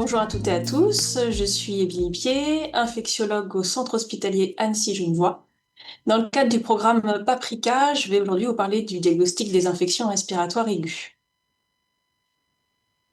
Bonjour à toutes et à tous, je suis Émilie Pied, infectiologue au centre hospitalier Annecy-Genevois. Dans le cadre du programme Paprika, je vais aujourd'hui vous parler du diagnostic des infections respiratoires aiguës.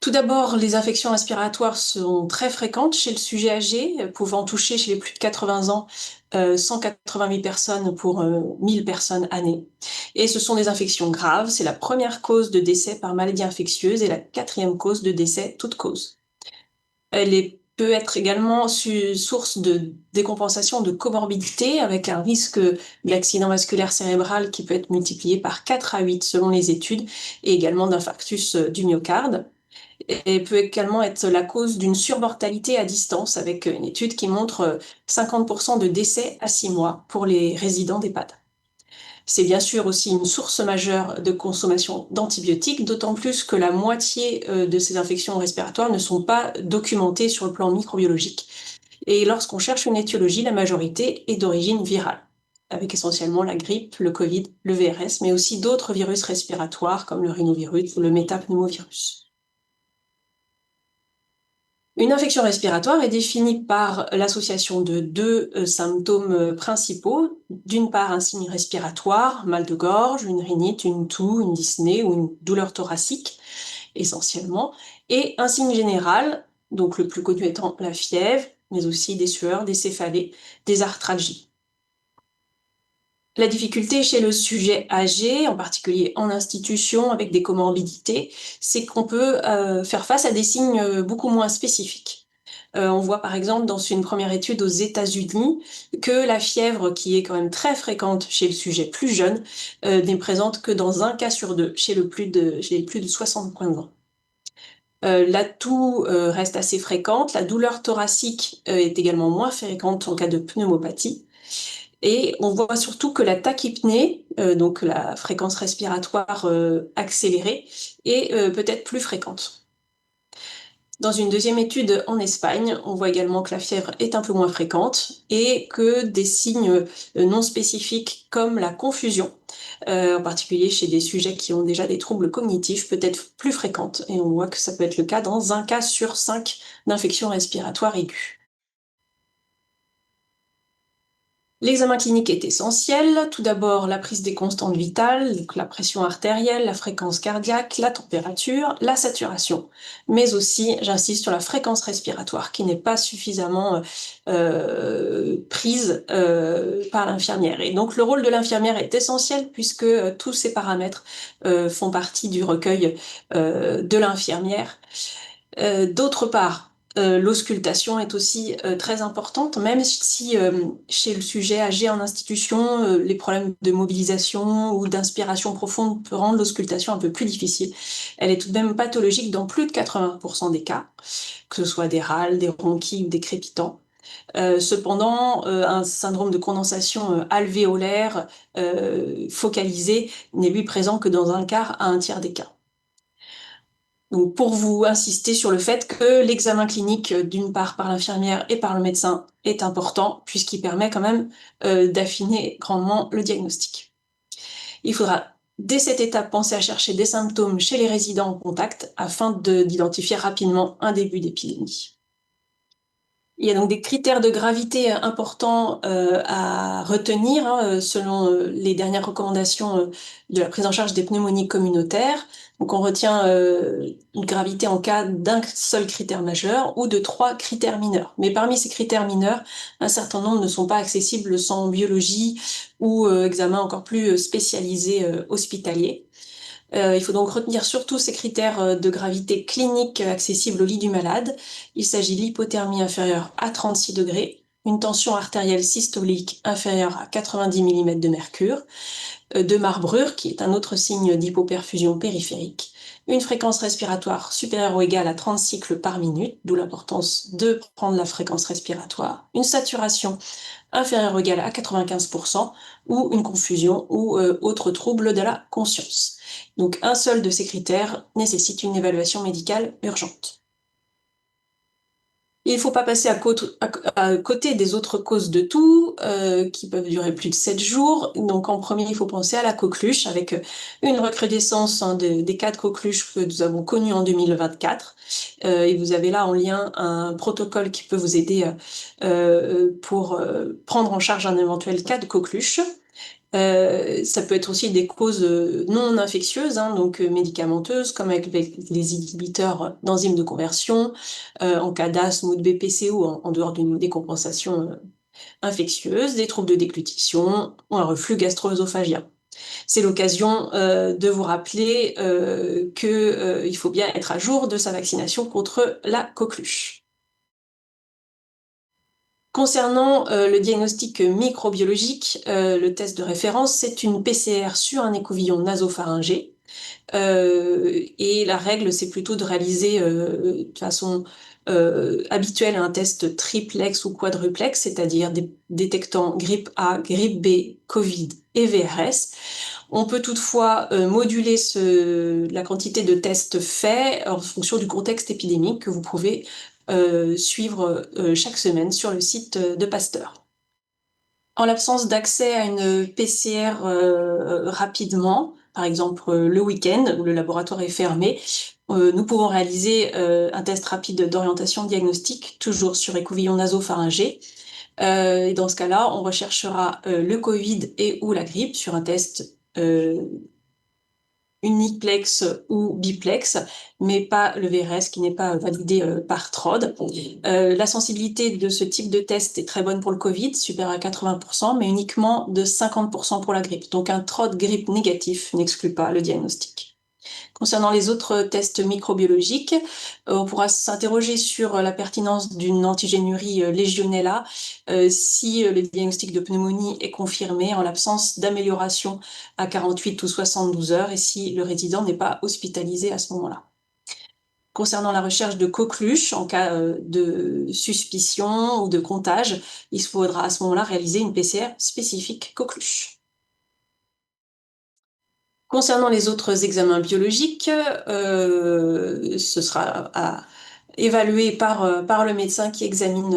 Tout d'abord, les infections respiratoires sont très fréquentes chez le sujet âgé, pouvant toucher chez les plus de 80 ans 188 personnes pour 1000 personnes année. Et ce sont des infections graves, c'est la première cause de décès par maladie infectieuse et la quatrième cause de décès toute cause. Peut être également source de décompensation de comorbidité avec un risque d'accident vasculaire cérébral qui peut être multiplié par 4 à 8 selon les études et également d'infarctus du myocarde. Et peut également être la cause d'une surmortalité à distance avec une étude qui montre 50% de décès à 6 mois pour les résidents d'EHPAD. C'est bien sûr aussi une source majeure de consommation d'antibiotiques, d'autant plus que la moitié de ces infections respiratoires ne sont pas documentées sur le plan microbiologique. Et lorsqu'on cherche une étiologie, la majorité est d'origine virale, avec essentiellement la grippe, le Covid, le VRS, mais aussi d'autres virus respiratoires comme le rhinovirus ou le métapneumovirus. Une infection respiratoire est définie par l'association de deux symptômes principaux. D'une part, un signe respiratoire, mal de gorge, une rhinite, une toux, une dyspnée ou une douleur thoracique, essentiellement, et un signe général, donc le plus connu étant la fièvre, mais aussi des sueurs, des céphalées, des arthralgies. La difficulté chez le sujet âgé, en particulier en institution avec des comorbidités, c'est qu'on peut faire face à des signes beaucoup moins spécifiques. On voit par exemple dans une première étude aux États-Unis que la fièvre, qui est quand même très fréquente chez le sujet plus jeune, n'est présente que dans un cas sur deux chez les plus de 65 ans. La toux reste assez fréquente, la douleur thoracique est également moins fréquente en cas de pneumopathie. Et on voit surtout que la tachypnée, donc la fréquence respiratoire accélérée, est peut-être plus fréquente. Dans une deuxième étude en Espagne, on voit également que la fièvre est un peu moins fréquente et que des signes non spécifiques comme la confusion, en particulier chez des sujets qui ont déjà des troubles cognitifs, peut être plus fréquente. Et on voit que ça peut être le cas dans un cas sur 5 d'infection respiratoire aiguë. L'examen clinique est essentiel. Tout d'abord, la prise des constantes vitales, donc la pression artérielle, la fréquence cardiaque, la température, la saturation. Mais aussi, j'insiste sur la fréquence respiratoire qui n'est pas suffisamment prise par l'infirmière. Et donc, le rôle de l'infirmière est essentiel puisque tous ces paramètres font partie du recueil de l'infirmière. D'autre part, l'auscultation est aussi très importante, même si chez le sujet âgé en institution, les problèmes de mobilisation ou d'inspiration profonde peuvent rendre l'auscultation un peu plus difficile. Elle est tout de même pathologique dans plus de 80% des cas, que ce soit des râles, des ronquilles ou des crépitants. Cependant, un syndrome de condensation alvéolaire focalisé n'est lui présent que dans un quart à un tiers des cas. Donc, pour vous insister sur le fait que l'examen clinique, d'une part par l'infirmière et par le médecin, est important, puisqu'il permet quand même d'affiner grandement le diagnostic. Il faudra, dès cette étape, penser à chercher des symptômes chez les résidents en contact afin d'identifier rapidement un début d'épidémie. Il y a donc des critères de gravité importants à retenir selon les dernières recommandations de la prise en charge des pneumonies communautaires. Donc on retient une gravité en cas d'un seul critère majeur ou de 3 critères mineurs. Mais parmi ces critères mineurs, un certain nombre ne sont pas accessibles sans biologie ou examen encore plus spécialisé hospitalier. Il faut donc retenir surtout ces critères de gravité clinique accessibles au lit du malade. Il s'agit de l'hypothermie inférieure à 36 degrés, une tension artérielle systolique inférieure à 90 mm de mercure, de marbrure, qui est un autre signe d'hypoperfusion périphérique, une fréquence respiratoire supérieure ou égale à 30 cycles par minute, d'où l'importance de prendre la fréquence respiratoire, une saturation inférieure ou égale à 95%, ou une confusion ou autre trouble de la conscience. Donc un seul de ces critères nécessite une évaluation médicale urgente. Il ne faut pas passer à côté des autres causes de toux qui peuvent durer plus de 7 jours. Donc en premier, il faut penser à la coqueluche avec une recrudescence des cas de coqueluche que nous avons connus en 2024. Et vous avez là en lien un protocole qui peut vous aider pour prendre en charge un éventuel cas de coqueluche. Ça peut être aussi des causes non infectieuses, hein, donc médicamenteuses, comme avec les inhibiteurs d'enzymes de conversion, en cas d'asthme ou de BPCO, en dehors d'une décompensation infectieuse, des troubles de déglutition ou un reflux gastro-œsophagien. C'est l'occasion de vous rappeler qu'il faut bien être à jour de sa vaccination contre la coqueluche. Concernant le diagnostic microbiologique, le test de référence, c'est une PCR sur un écouvillon nasopharyngé. Et la règle, c'est plutôt de réaliser de façon habituelle un test triplex ou quadruplex, c'est-à-dire détectant grippe A, grippe B, Covid et VRS. On peut toutefois moduler la quantité de tests faits en fonction du contexte épidémique que vous pouvez suivre chaque semaine sur le site de Pasteur. En l'absence d'accès à une PCR rapidement, par exemple le week-end où le laboratoire est fermé, nous pouvons réaliser un test rapide d'orientation diagnostique, toujours sur écouvillon nasopharyngé. Et dans ce cas-là, on recherchera le Covid et ou la grippe sur un test uniplex ou biplex, mais pas le VRS qui n'est pas validé par TROD. La sensibilité de ce type de test est très bonne pour le Covid, supérieure à 80%, mais uniquement de 50% pour la grippe. Donc un TROD grippe négatif n'exclut pas le diagnostic. Concernant les autres tests microbiologiques, on pourra s'interroger sur la pertinence d'une antigénurie Legionella si le diagnostic de pneumonie est confirmé en l'absence d'amélioration à 48 ou 72 heures et si le résident n'est pas hospitalisé à ce moment-là. Concernant la recherche de coqueluche, en cas de suspicion ou de contage, il faudra à ce moment-là réaliser une PCR spécifique coqueluche. Concernant les autres examens biologiques, ce sera à évaluer par le médecin qui examine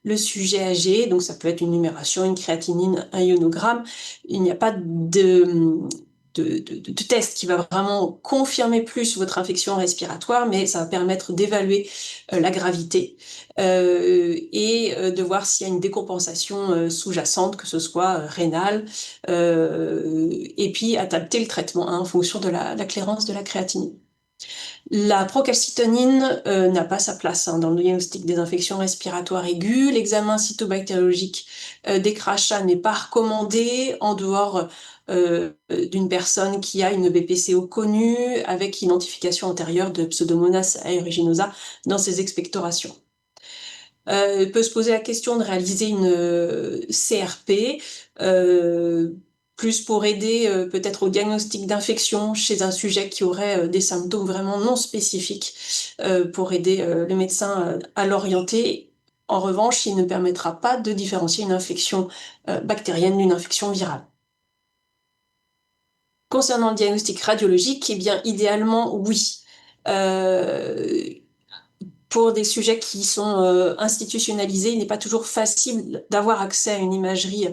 le sujet âgé. Donc ça peut être une numération, une créatinine, un ionogramme. Il n'y a pas de test qui va vraiment confirmer plus votre infection respiratoire, mais ça va permettre d'évaluer la gravité et de voir s'il y a une décompensation sous-jacente, que ce soit rénale, et puis adapter le traitement hein, en fonction de la clairance de la créatinine. La procalcitonine n'a pas sa place hein, dans le diagnostic des infections respiratoires aiguës. L'examen cytobactériologique des crachats n'est pas recommandé en dehors d'une personne qui a une BPCO connue avec identification antérieure de Pseudomonas aeruginosa dans ses expectorations. Il peut se poser la question de réaliser une CRP, plus pour aider peut-être au diagnostic d'infection chez un sujet qui aurait des symptômes vraiment non spécifiques, pour aider le médecin à l'orienter. En revanche, il ne permettra pas de différencier une infection bactérienne d'une infection virale. Concernant le diagnostic radiologique, eh bien, idéalement, oui. Pour des sujets qui sont institutionnalisés, il n'est pas toujours facile d'avoir accès à une imagerie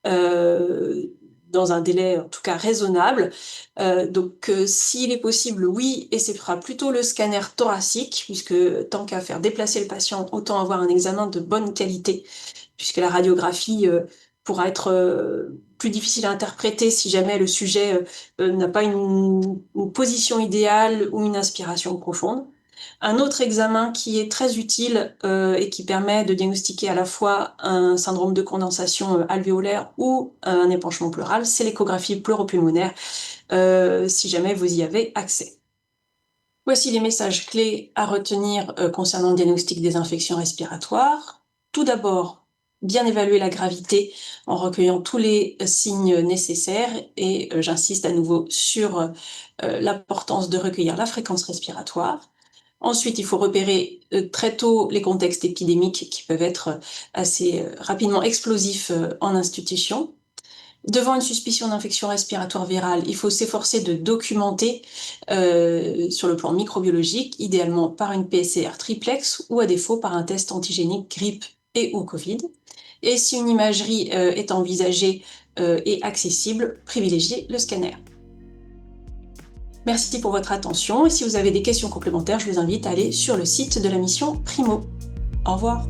euh, dans un délai en tout cas raisonnable. Donc s'il est possible, oui, et ce sera plutôt le scanner thoracique, puisque tant qu'à faire déplacer le patient, autant avoir un examen de bonne qualité, puisque la radiographie pourra être plus difficile à interpréter si jamais le sujet n'a pas une position idéale ou une inspiration profonde. Un autre examen qui est très utile et qui permet de diagnostiquer à la fois un syndrome de condensation alvéolaire ou un épanchement pleural, c'est l'échographie pleuropulmonaire, si jamais vous y avez accès. Voici les messages clés à retenir concernant le diagnostic des infections respiratoires. Tout d'abord, bien évaluer la gravité en recueillant tous les signes nécessaires et j'insiste à nouveau sur l'importance de recueillir la fréquence respiratoire. Ensuite, il faut repérer très tôt les contextes épidémiques qui peuvent être assez rapidement explosifs en institution. Devant une suspicion d'infection respiratoire virale, il faut s'efforcer de documenter sur le plan microbiologique, idéalement par une PCR triplex ou à défaut par un test antigénique grippe et ou Covid. Et si une imagerie est envisagée et accessible, privilégiez le scanner. Merci pour votre attention et si vous avez des questions complémentaires, je vous invite à aller sur le site de la mission Primo. Au revoir.